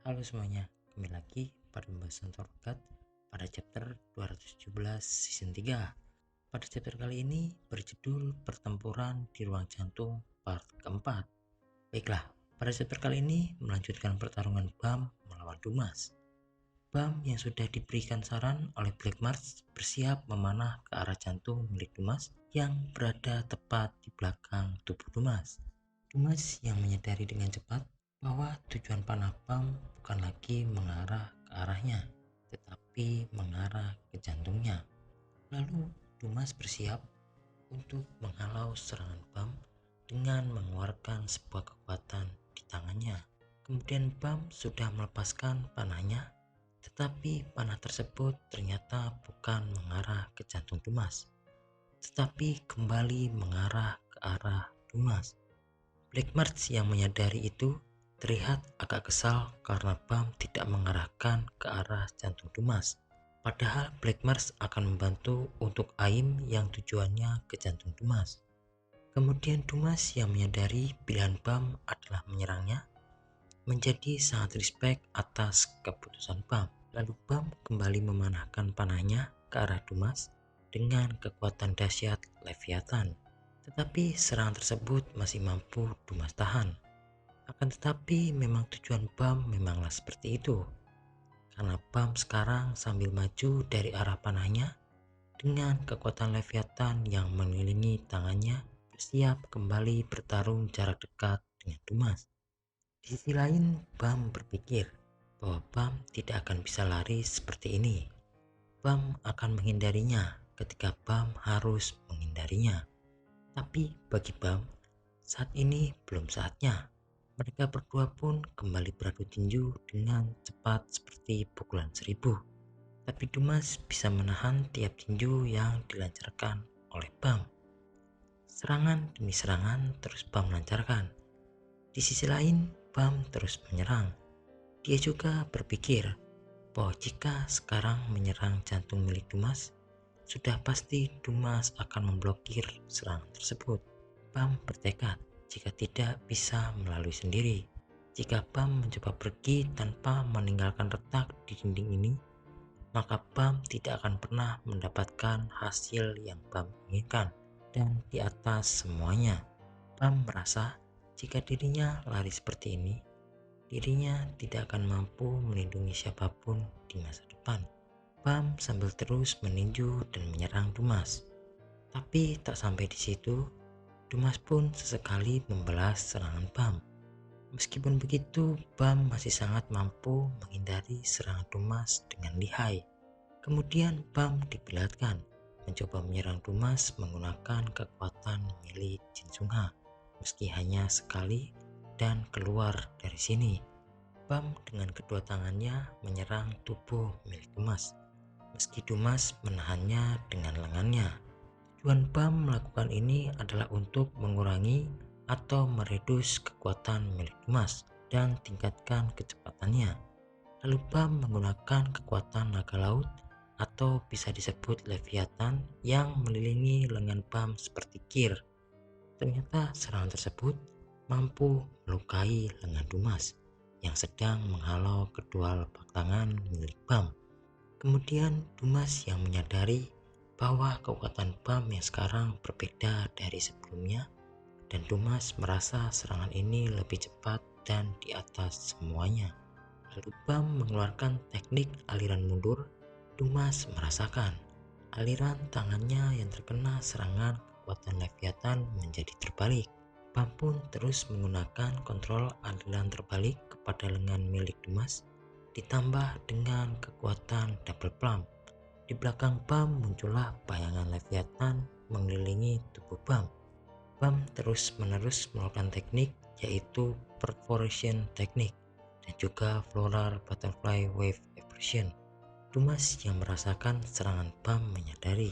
Halo semuanya, kembali lagi pada pembahasan Torgat pada chapter 217 season 3. Pada chapter kali ini berjudul Pertempuran di Ruang Jantung part keempat. Baiklah, pada chapter kali ini melanjutkan pertarungan Bam melawan Dumas. Bam yang sudah diberikan saran oleh Black Mars bersiap memanah ke arah jantung milik Dumas yang berada tepat di belakang tubuh Dumas. Dumas yang menyadari dengan cepat bahwa tujuan panah Bam bukan lagi mengarah ke arahnya, tetapi mengarah ke jantungnya. Lalu Dumas bersiap untuk menghalau serangan Bam dengan mengeluarkan sebuah kekuatan di tangannya. Kemudian Bam sudah melepaskan panahnya, tetapi panah tersebut ternyata bukan mengarah ke jantung Dumas, tetapi kembali mengarah ke arah Dumas. Black Mars yang menyadari itu terlihat agak kesal karena Bam tidak mengarahkan ke arah jantung Dumas. Padahal Black Mars akan membantu untuk Aim yang tujuannya ke jantung Dumas. Kemudian Dumas yang menyadari pilihan Bam adalah menyerangnya menjadi sangat respect atas keputusan Bam. Lalu Bam kembali memanahkan panahnya ke arah Dumas dengan kekuatan dahsyat Leviathan. Tetapi serangan tersebut masih mampu Dumas tahan. Akan tetapi memang tujuan Bam memanglah seperti itu. Karena Bam sekarang sambil maju dari arah panahnya dengan kekuatan Leviathan yang mengelilingi tangannya bersiap kembali bertarung jarak dekat dengan Dumas. Di sisi lain, Bam berpikir bahwa Bam tidak akan bisa lari seperti ini. Bam akan menghindarinya ketika Bam harus menghindarinya. Tapi bagi Bam, saat ini belum saatnya. Mereka berdua pun kembali beradu tinju dengan cepat seperti pukulan 1000. Tapi Dumas bisa menahan tiap tinju yang dilancarkan oleh Bam. Serangan demi serangan terus Bam lancarkan. Di sisi lain, Bam terus menyerang. Dia juga berpikir bahwa jika sekarang menyerang jantung milik Dumas, sudah pasti Dumas akan memblokir serangan tersebut. Bam bertekad jika tidak bisa melalui sendiri. Jika Bam mencoba pergi tanpa meninggalkan retak di dinding ini, maka Bam tidak akan pernah mendapatkan hasil yang Bam inginkan. Dan di atas semuanya, Bam merasa jika dirinya lari seperti ini, dirinya tidak akan mampu melindungi siapapun di masa depan. Bam sambil terus meninju dan menyerang Dumas. Tapi tak sampai di situ, Dumas pun sesekali membalas serangan Bam. Meskipun begitu, Bam masih sangat mampu menghindari serangan Dumas dengan lihai. Kemudian Bam diperlihatkan mencoba menyerang Dumas menggunakan kekuatan milik Jinsunga. Meski hanya sekali dan keluar dari sini, Bam dengan kedua tangannya menyerang tubuh milik Dumas. Meski Dumas menahannya dengan lengannya. Tujuan Bam melakukan ini adalah untuk mengurangi atau meredus kekuatan milik Dumas dan tingkatkan kecepatannya. Lalu Bam menggunakan kekuatan naga laut atau bisa disebut Leviathan yang mengelilingi lengan Bam seperti kir. Ternyata serangan tersebut mampu melukai lengan Dumas yang sedang menghalau kedua telapak tangan milik Bam. Kemudian Dumas yang menyadari bahwa kekuatan Bam yang sekarang berbeda dari sebelumnya, dan Dumas merasa serangan ini lebih cepat dan di atas semuanya. Lalu Bam mengeluarkan teknik aliran mundur. Dumas merasakan aliran tangannya yang terkena serangan kekuatan Leviathan menjadi terbalik. Bam pun terus menggunakan kontrol aliran terbalik kepada lengan milik Dumas ditambah dengan kekuatan double palm. Di belakang Bam muncullah bayangan Leviathan mengelilingi tubuh Bam. Bam terus-menerus melakukan teknik yaitu perforation teknik dan juga floral butterfly wave eversion. Dumas yang merasakan serangan Bam menyadari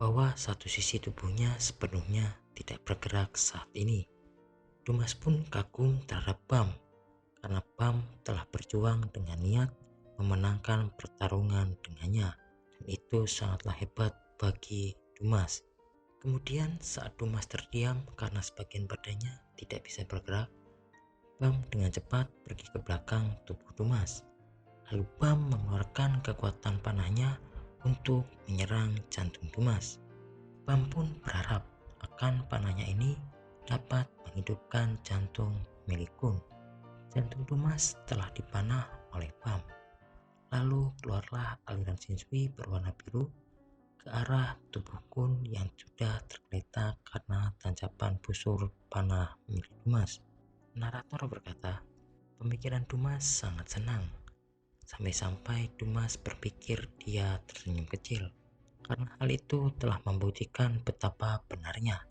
bahwa satu sisi tubuhnya sepenuhnya tidak bergerak saat ini. Dumas pun kagum terhadap Bam karena Bam telah berjuang dengan niat memenangkan pertarungan dengannya, dan itu sangatlah hebat bagi Dumas. Kemudian saat Dumas terdiam karena sebagian badannya tidak bisa bergerak, Bam dengan cepat pergi ke belakang tubuh Dumas. Lalu Bam mengeluarkan kekuatan panahnya untuk menyerang jantung Dumas. Bam pun berharap akan panahnya ini dapat menghidupkan jantung milik Kun. Jantung Dumas telah dipanah oleh Bam. Lalu keluarlah aliran shinshui berwarna biru ke arah tubuh Kun yang sudah tergeletak karena tancapan busur panah milik Dumas. Narator berkata, pemikiran Dumas sangat senang. Sampai-sampai Dumas berpikir dia tersenyum kecil. Karena hal itu telah membuktikan betapa benarnya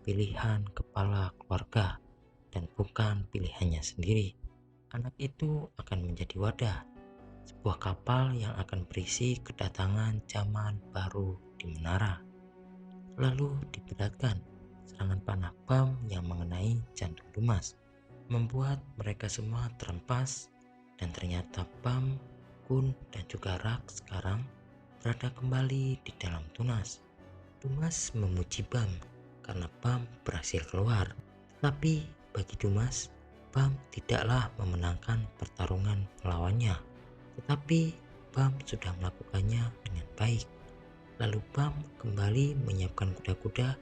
pilihan kepala keluarga dan bukan pilihannya sendiri. Anak itu akan menjadi wadah, sebuah kapal yang akan berisi kedatangan zaman baru di menara. Lalu diperlihatkan serangan panah Bam yang mengenai jantung Dumas, membuat mereka semua terhempas, dan ternyata Bam, Kun, dan juga Rak sekarang berada kembali di dalam tunas. Dumas memuji Bam karena Bam berhasil keluar. Tapi bagi Dumas, Bam tidaklah memenangkan pertarungan melawannya, tetapi Bam sudah melakukannya dengan baik. Lalu Bam kembali menyiapkan kuda-kuda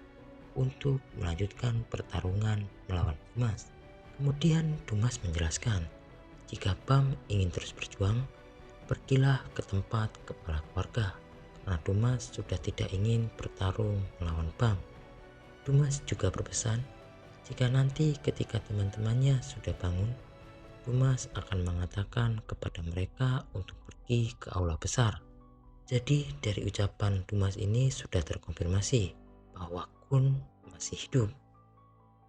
untuk melanjutkan pertarungan melawan Dumas. Kemudian Dumas menjelaskan, jika Bam ingin terus berjuang, pergilah ke tempat kepala keluarga, karena Dumas sudah tidak ingin bertarung melawan Bam. Dumas juga berpesan, jika nanti ketika teman-temannya sudah bangun, Dumas akan mengatakan kepada mereka untuk pergi ke aula besar. Jadi dari ucapan Dumas ini sudah terkonfirmasi bahwa Kun masih hidup.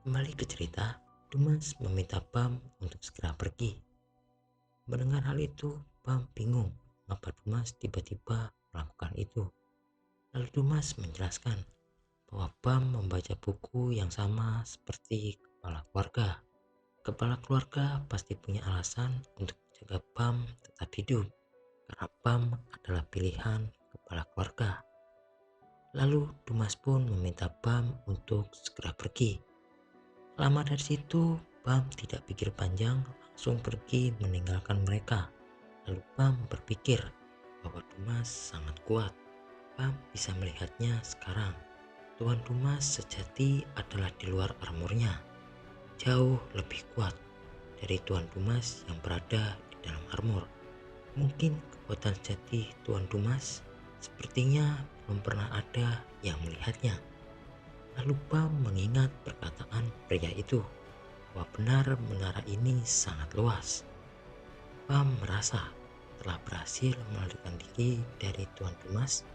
Kembali ke cerita, Dumas meminta Bam untuk segera pergi. Mendengar hal itu, Bam bingung mengapa Dumas tiba-tiba melakukan itu. Lalu Dumas menjelaskan bahwa Bam membaca buku yang sama seperti kepala keluarga. Kepala keluarga pasti punya alasan untuk menjaga Bam tetap hidup, karena Bam adalah pilihan kepala keluarga. Lalu Dumas pun meminta Bam untuk segera pergi. Lama dari situ, Bam tidak pikir panjang, langsung pergi meninggalkan mereka. Lalu Bam berpikir bahwa Dumas sangat kuat. Bam bisa melihatnya sekarang. Tuan Dumas sejati adalah di luar armornya, jauh lebih kuat dari Tuan Dumas yang berada di dalam armor. Mungkin kekuatan sejati Tuan Dumas sepertinya belum pernah ada yang melihatnya. Lalu Bam mengingat perkataan pria itu, bahwa benar menara ini sangat luas. Bam merasa telah berhasil melarikan diri dari Tuan Dumas,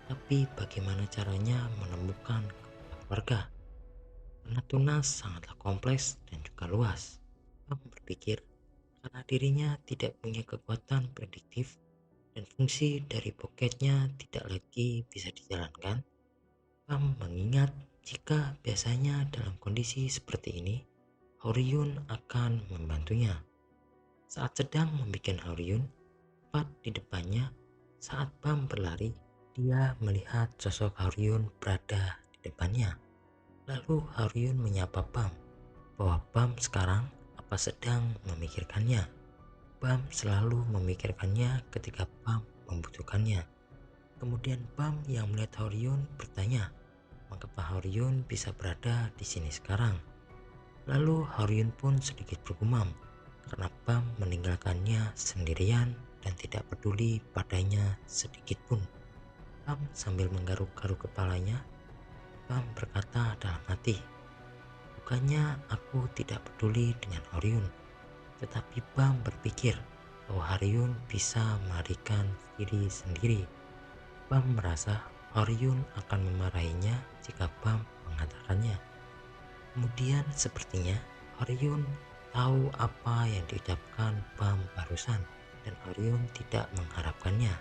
tapi bagaimana caranya menemukan kepala keluarga? Karena tunas sangatlah kompleks dan juga luas. Bam berpikir karena dirinya tidak punya kekuatan prediktif dan fungsi dari poketnya tidak lagi bisa dijalankan. Bam mengingat jika biasanya dalam kondisi seperti ini, Horyun akan membantunya. Saat sedang membuat Horyun, tepat di depannya, saat Bam berlari, dia melihat sosok Horyun berada di depannya. Lalu Horyun menyapa Bam, bahwa Bam sekarang apa sedang memikirkannya. Bam selalu memikirkannya ketika Bam membutuhkannya. Kemudian Bam yang melihat Horyun bertanya, mengapa Horyun bisa berada di sini sekarang? Lalu Horyun pun sedikit bergumam karena Bam meninggalkannya sendirian dan tidak peduli padanya sedikit pun. Bam sambil menggaruk-garuk kepalanya, Bam berkata dalam hati, bukannya aku tidak peduli dengan Horyun, tetapi Bam berpikir bahwa Horyun bisa melarikan diri sendiri. Bam merasa Horyun akan memarahinya jika Bam mengatakannya. Kemudian sepertinya Horyun tahu apa yang diucapkan Bam barusan dan Horyun tidak mengharapkannya.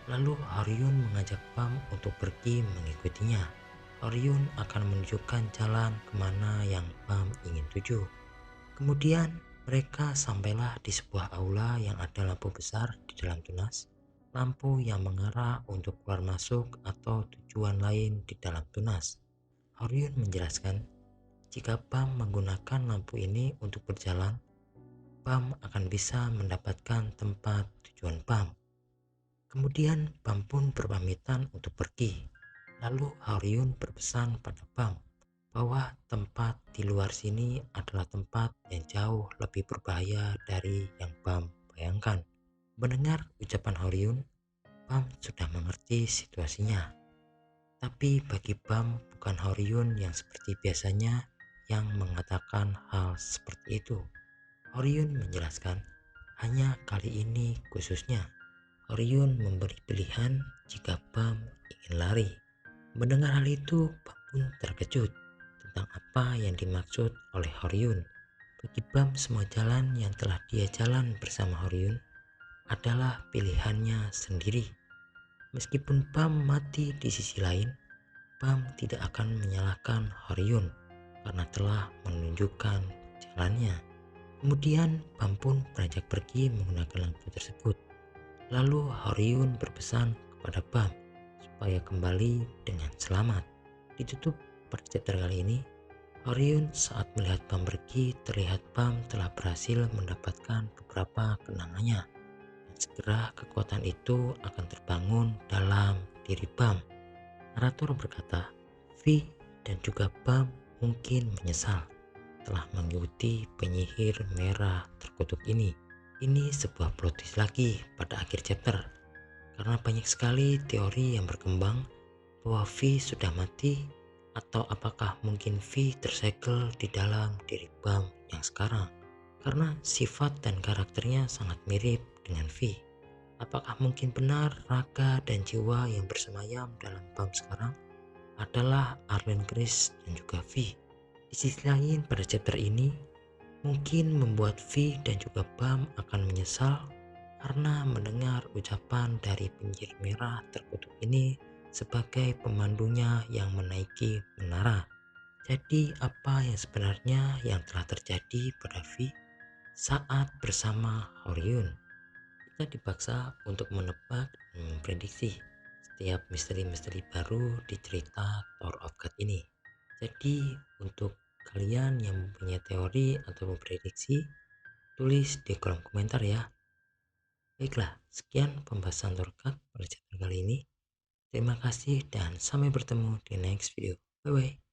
Lalu Horyun mengajak Bam untuk pergi mengikutinya. Horyun akan menunjukkan jalan kemana yang Bam ingin tuju. Kemudian mereka sampailah di sebuah aula yang ada lampu besar di dalam tunas. Lampu yang mengarah untuk keluar masuk atau tujuan lain di dalam tunas. Horyun menjelaskan, jika Bam menggunakan lampu ini untuk berjalan, Bam akan bisa mendapatkan tempat tujuan Bam. Kemudian Bam pun berpamitan untuk pergi. Lalu Horion berpesan pada Bam bahwa tempat di luar sini adalah tempat yang jauh lebih berbahaya dari yang Bam bayangkan. Mendengar ucapan Horion, Bam sudah mengerti situasinya. Tapi bagi Bam bukan Horion yang seperti biasanya yang mengatakan hal seperti itu. Horion menjelaskan, hanya kali ini khususnya. Horion memberi pilihan jika Bam ingin lari. Mendengar hal itu, Bam pun terkejut tentang apa yang dimaksud oleh Horion. Bagi Bam, semua jalan yang telah dia jalan bersama Horion adalah pilihannya sendiri. Meskipun Bam mati di sisi lain, Bam tidak akan menyalahkan Horion karena telah menunjukkan jalannya. Kemudian Bam pun beranjak pergi menggunakan lampu tersebut. Lalu Horion berpesan kepada Bam supaya kembali dengan selamat. Ditutup pada chapter kali ini. Horion saat melihat Bam pergi, terlihat Bam telah berhasil mendapatkan beberapa kenangannya. Dan segera kekuatan itu akan terbangun dalam diri Bam. Narator berkata, V dan juga Bam mungkin menyesal telah mengikuti penyihir merah terkutuk ini. Ini sebuah plot twist lagi pada akhir chapter, karena banyak sekali teori yang berkembang bahwa V sudah mati, atau apakah mungkin V tersegel di dalam diri Bam yang sekarang, karena sifat dan karakternya sangat mirip dengan V. Apakah mungkin benar raga dan jiwa yang bersemayam dalam Bam sekarang adalah Arlen Chris dan juga V? Di sisi lain, pada chapter ini mungkin membuat V dan juga Bam akan menyesal karena mendengar ucapan dari penyihir merah terkutuk ini sebagai pemandunya yang menaiki menara. Jadi apa yang sebenarnya yang telah terjadi pada V saat bersama Horion? Kita dipaksa untuk menebak dan memprediksi setiap misteri-misteri baru di cerita Tower of God ini. Jadi untuk kalian yang mempunyai teori atau memprediksi, tulis di kolom komentar ya. Baiklah, sekian pembahasan Tower of God pada chapter kali ini. Terima kasih dan sampai bertemu di next video. Bye bye.